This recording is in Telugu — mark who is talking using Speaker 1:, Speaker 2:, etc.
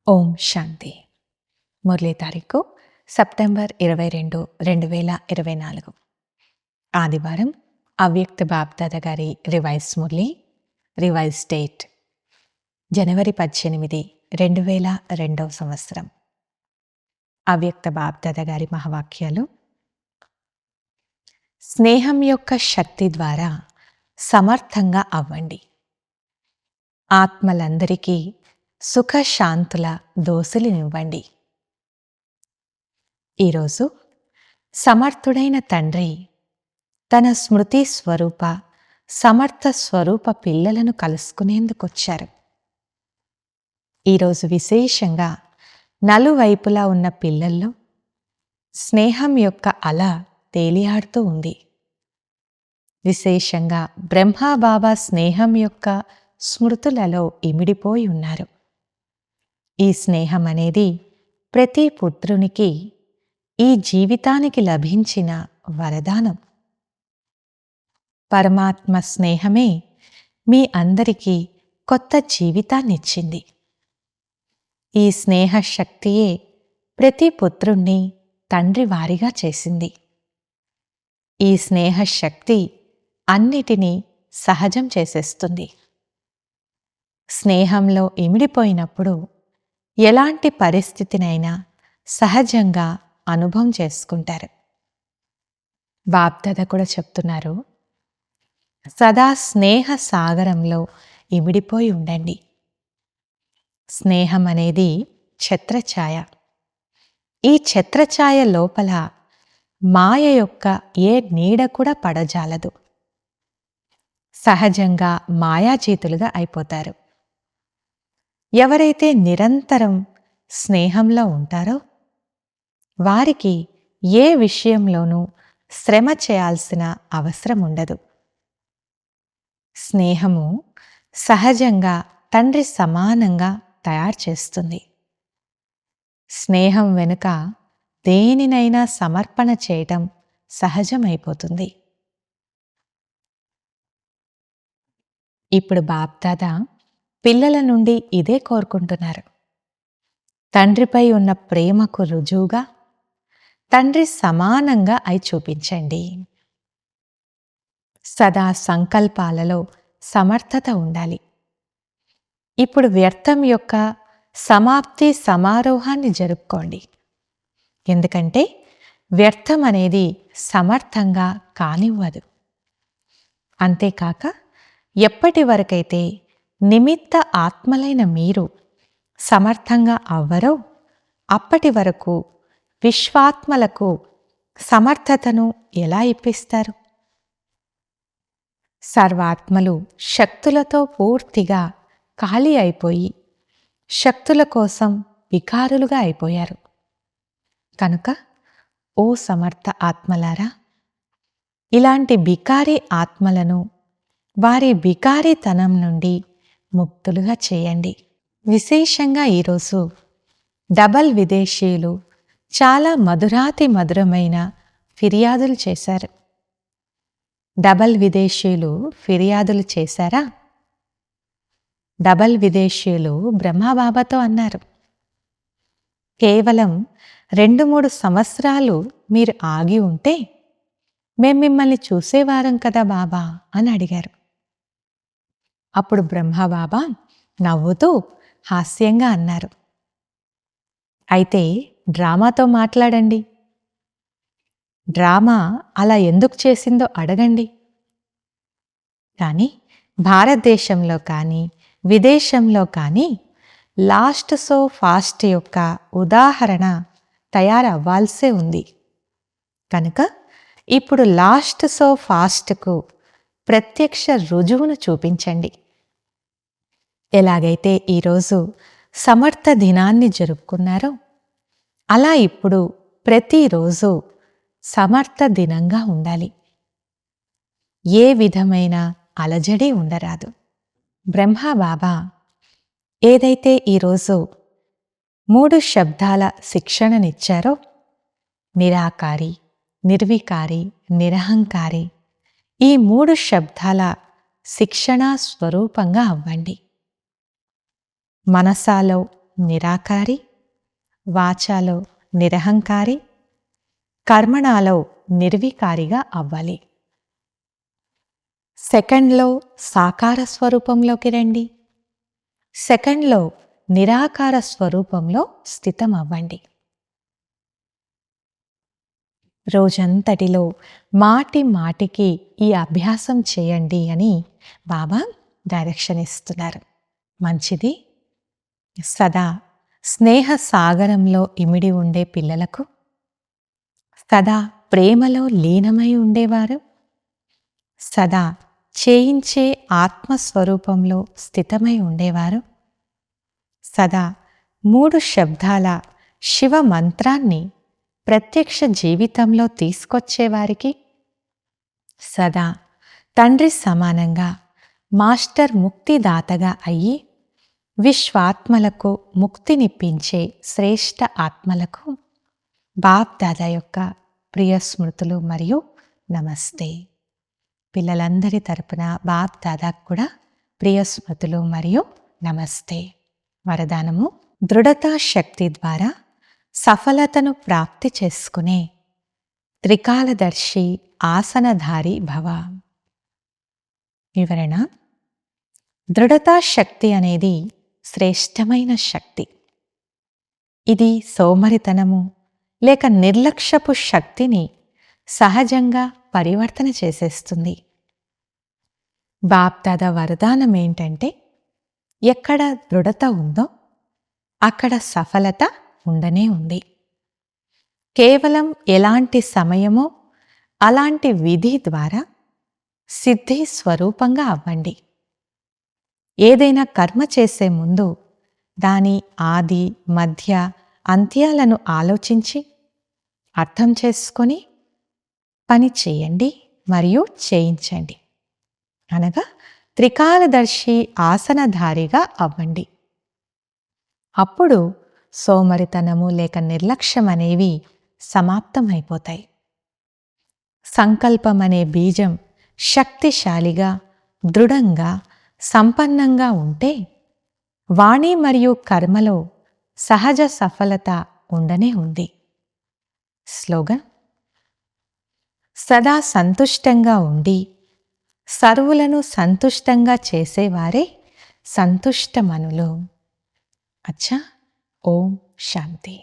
Speaker 1: ఓం శాంతి. మురళీ తారీఖు సెప్టెంబర్ 22, 2024. ఆదివారం. అవ్యక్త బాప్దాదా గారి రివైజ్ మురళి, రివైజ్ డేట్ జనవరి 18, 2002. అవ్యక్త బాప్దాదా గారి మహావాక్యాలు. స్నేహం యొక్క శక్తి ద్వారా సమర్థంగా అవ్వండి. ఆత్మలందరికీ సుఖశాంతుల దోసిలినివ్వండి. ఈరోజు సమర్థుడైన తండ్రి తన స్మృతి స్వరూప సమర్థ స్వరూప పిల్లలను కలుసుకునేందుకొచ్చారు. ఈరోజు విశేషంగా నలువైపులా ఉన్న పిల్లల్లో స్నేహం యొక్క అల తేలియాడుతూ ఉంది. విశేషంగా బ్రహ్మాబాబా స్నేహం యొక్క స్మృతులలో ఇమిడిపోయి ఉన్నారు. ఈ స్నేహం అనేది ప్రతి పుత్రునికి ఈ జీవితానికి లభించిన వరదానం. పరమాత్మ స్నేహమే మీ అందరికీ కొత్త జీవితాన్నిచ్చింది. ఈ స్నేహ శక్తియే ప్రతి పుత్రుణ్ణి తండ్రి వారిగా చేసింది. ఈ స్నేహ శక్తి అన్నిటినీ సహజం చేసేస్తుంది. స్నేహంలో ఇమిడిపోయినప్పుడు ఎలాంటి పరిస్థితినైనా సహజంగా అనుభవం చేసుకుంటారు. బాప్దాదా కూడా చెప్తున్నారు, సదా స్నేహ సాగరంలో ఇమిడిపోయి ఉండండి. స్నేహం అనేది ఛత్రఛాయ. ఈ ఛత్రఛాయ లోపల మాయ యొక్క ఏ నీడ కూడా పడజాలదు. సహజంగా మాయాజీతులుగా అయిపోతారు. ఎవరైతే నిరంతరం స్నేహంలో ఉంటారో వారికి ఏ విషయంలోనూ శ్రమ చేయాల్సిన అవసరం ఉండదు. స్నేహము సహజంగా తండ్రి సమానంగా తయారు చేస్తుంది. స్నేహం వెనుక దేనినైనా సమర్పణ చేయటం సహజమైపోతుంది. ఇప్పుడు బాప్దాదా పిల్లల నుండి ఇదే కోరుకుంటున్నారు. తండ్రిపై ఉన్న ప్రేమకు రుజువుగా తండ్రి సమానంగా అయి చూపించండి. సదా సంకల్పాలలో సమర్థత ఉండాలి. ఇప్పుడు వ్యర్థం యొక్క సమాప్తి సమారోహాన్ని జరుపుకోండి. ఎందుకంటే వ్యర్థం అనేది సమర్థంగా కానివ్వదు. అంతేకాక ఎప్పటి వరకైతే నిమిత్త ఆత్మలైన మీరు సమర్థంగా అవ్వరో అప్పటి వరకు విశ్వాత్మలకు సమర్థతను ఎలా ఇప్పిస్తారు? సర్వాత్మలు శక్తులతో పూర్తిగా ఖాళీ అయిపోయి శక్తుల కోసం వికారులుగా అయిపోయారు. కనుక ఓ సమర్థ ఆత్మలారా, ఇలాంటి బికారి ఆత్మలను వారి బికారితనం నుండి ముక్తులుగా చేయండి. విశేషంగా ఈరోజు డబల్ విదేశీయులు చాలా మధురాతి మధురమైన ఫిర్యాదులు చేశారు. డబల్ విదేశీయులు ఫిర్యాదులు చేశారా? డబల్ విదేశీయులు బ్రహ్మబాబాతో అన్నారు, కేవలం 2-3 సంవత్సరాలు మీరు ఆగి ఉంటే మేం మిమ్మల్ని చూసేవారం కదా బాబా అని అడిగారు. అప్పుడు బ్రహ్మబాబా నవ్వుతూ హాస్యంగా అన్నారు, అయితే డ్రామాతో మాట్లాడండి. డ్రామా అలా ఎందుకు చేసిందో అడగండి. కానీ భారతదేశంలో కానీ విదేశంలో కానీ లాస్ట్ సో ఫాస్ట్ యొక్క ఉదాహరణ తయారవ్వాల్సే ఉంది. కనుక ఇప్పుడు లాస్ట్ సో ఫాస్ట్కు ప్రత్యక్ష రుజువును చూపించండి. ఎలాగైతే ఈరోజు సమర్థ దినాన్ని జరుపుకున్నారో అలా ఇప్పుడు ప్రతిరోజు సమర్థ దినంగా ఉండాలి. ఏ విధమైన అలజడి ఉండరాదు. బ్రహ్మబాబా ఏదైతే ఈరోజు 3 శబ్దాల శిక్షణనిచ్చారో, నిరాకారి, నిర్వికారి, నిరహంకారి, ఈ 3 శబ్దాల శిక్షణా స్వరూపంగా అవ్వండి. మనసాలో నిరాకారి, వాచాలో నిరహంకారి, కర్మణాలో నిర్వికారిగా అవ్వాలి. సెకండ్లో సాకార స్వరూపంలోకి రండి. సెకండ్లో నిరాకార స్వరూపంలో స్థితం అవ్వండి. రోజంతటిలో మాటి మాటికి ఈ అభ్యాసం చేయండి అని బాబా డైరెక్షన్ ఇస్తున్నారు. మంచిది. సదా స్నేహ సాగరంలో ఇమిడి ఉండే పిల్లలకు, సదా ప్రేమలో లీనమై ఉండేవారు, సదా చేయించే ఆత్మస్వరూపంలో స్థితమై ఉండేవారు, సదా 3 శబ్దాల శివ మంత్రాన్ని ప్రత్యక్ష జీవితంలో తీసుకొచ్చేవారికి, సదా తండ్రి సమానంగా మాస్టర్ ముక్తిదాతగా అయ్యి విశ్వాత్మలకు ముక్తినిప్పించే శ్రేష్ఠ ఆత్మలకు బాప్ దాదా యొక్క ప్రియ స్మృతులు మరియు నమస్తే. పిల్లలందరి తరపున బాప్ దాదాకు కూడా ప్రియ స్మృతులు మరియు నమస్తే. వరదానము: దృఢతా శక్తి ద్వారా సఫలతను ప్రాప్తి చేసుకునే త్రికాలదర్శి ఆసనధారి భవ. వివరణ: దృఢతా శక్తి అనేది శ్రేష్టమైన శక్తి. ఇది సోమరితనము లేక నిర్లక్ష్యపు శక్తిని సహజంగా పరివర్తన చేసేస్తుంది. బాప్ దాదా వరదానం ఏంటంటే, ఎక్కడ దృఢత ఉందో అక్కడ సఫలత ఉండనే ఉంది. కేవలం ఎలాంటి సమయమో అలాంటి విధి ద్వారా సిద్ధి స్వరూపంగా అవ్వండి. ఏదైనా కర్మ చేసే ముందు దాని ఆది, మధ్య, అంత్యాలను ఆలోచించి అర్థం చేసుకొని పని చేయండి మరియు చేయించండి. అనగా త్రికాలదర్శి ఆసనధారిగా అవ్వండి. అప్పుడు సోమరితనము లేక నిర్లక్ష్యం అనేవి సమాప్తమైపోతాయి. సంకల్పం అనే బీజం శక్తిశాలిగా, దృఢంగా, సంపన్నంగా ఉంటే వాణి మరియు కర్మలో సహజ సఫలత ఉండనే ఉంది. స్లోగన్: సదా సంతుష్టంగా ఉండి సర్వులను సంతుష్టంగా చేసేవారే సంతుష్టమనులు. అచ్చా. ఓం శాంతి.